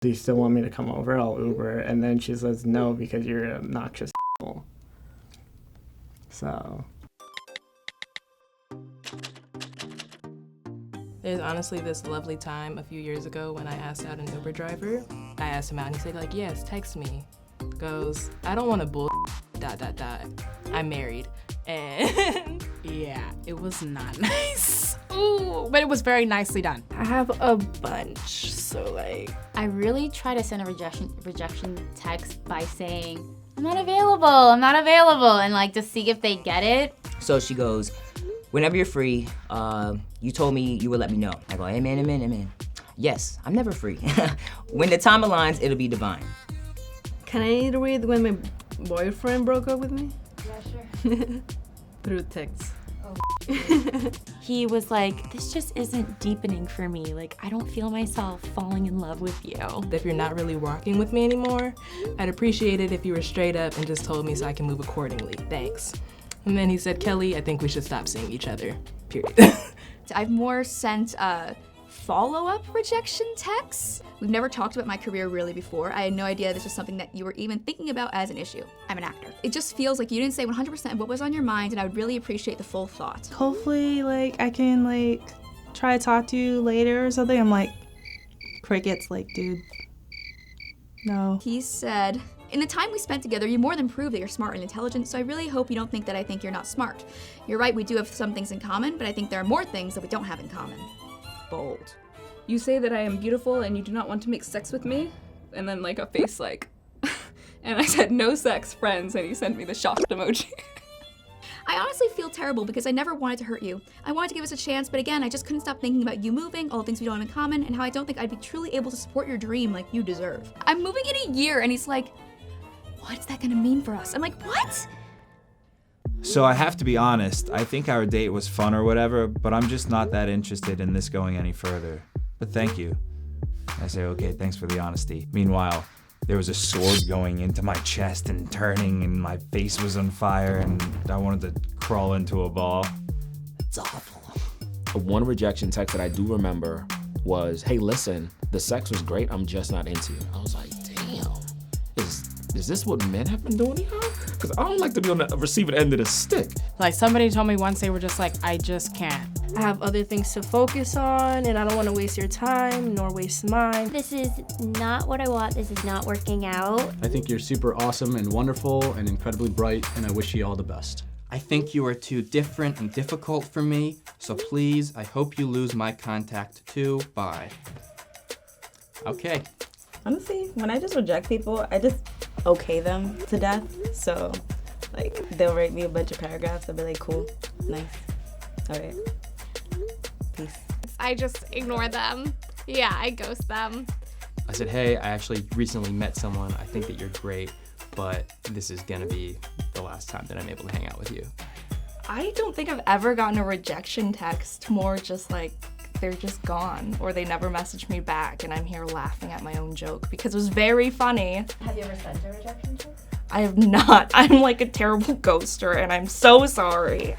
Do you still want me to come over? I'll Uber. And then she says no because you're an obnoxious asshole. So. There's honestly this lovely time a few years ago when I asked out an Uber driver. I asked him out and he said like, yes, text me. Goes, I don't want to bull ... I'm married. And yeah, it was not nice. Ooh, but it was very nicely done. I have a bunch, so like. I really try to send a rejection text by saying, I'm not available, and like to see if they get it. So she goes, whenever you're free, you told me you would let me know. I go, amen. Yes, I'm never free. When the time aligns, it'll be divine. Can I read when my boyfriend broke up with me? Yeah, sure. Through text. He was like, this just isn't deepening for me. Like, I don't feel myself falling in love with you. if you're not really rocking with me anymore, I'd appreciate it if you were straight up and just told me so I can move accordingly. Thanks. And then he said, Kelly, I think we should stop seeing each other, period. I've more sent follow-up rejection texts. We've never talked about my career really before. I had no idea this was something that you were even thinking about as an issue. I'm an actor. It just feels like you didn't say 100% what was on your mind, and I would really appreciate the full thought. Hopefully, like, I can, like, try to talk to you later or something. I'm like, crickets, like, dude, no. He said, in the time we spent together, you more than proved that you're smart and intelligent, so I really hope you don't think that I think you're not smart. You're right, we do have some things in common, but I think there are more things that we don't have in common. Bold. You say that I am beautiful and you do not want to make sex with me? And then like a face like, and I said no sex, friends, and he sent me the shocked emoji. I honestly feel terrible because I never wanted to hurt you. I wanted to give us a chance, but again, I just couldn't stop thinking about you moving, all the things we don't have in common, and how I don't think I'd be truly able to support your dream like you deserve. I'm moving in a year, and he's like, what's that gonna mean for us? I'm like, what? So I have to be honest, I think our date was fun or whatever, but I'm just not that interested in this going any further. But thank you. I say, okay, thanks for the honesty. Meanwhile, there was a sword going into my chest and turning, and my face was on fire, and I wanted to crawl into a ball. It's awful. One rejection text that I do remember was, hey, listen, the sex was great, I'm just not into you. I was like, damn, is this what men have been doing here? Because I don't like to be on the receiving end of the stick. Like, somebody told me once, they were just like, I just can't. I have other things to focus on, and I don't want to waste your time nor waste mine. This is not what I want. This is not working out. I think you're super awesome and wonderful and incredibly bright, and I wish you all the best. I think you are too different and difficult for me, so please, I hope you lose my contact too. Bye. Okay. Honestly, when I just reject people, I just okay them to death. So, like, they'll write me a bunch of paragraphs. I'll be like, cool, nice, all right, peace. I just ignore them. Yeah, I ghost them. I said, hey, I actually recently met someone. I think that you're great, but this is gonna be the last time that I'm able to hang out with you. I don't think I've ever gotten a rejection text, more just like, they're just gone, or they never message me back, and I'm here laughing at my own joke because it was very funny. Have you ever sent a rejection text? I have not. I'm like a terrible ghoster, and I'm so sorry.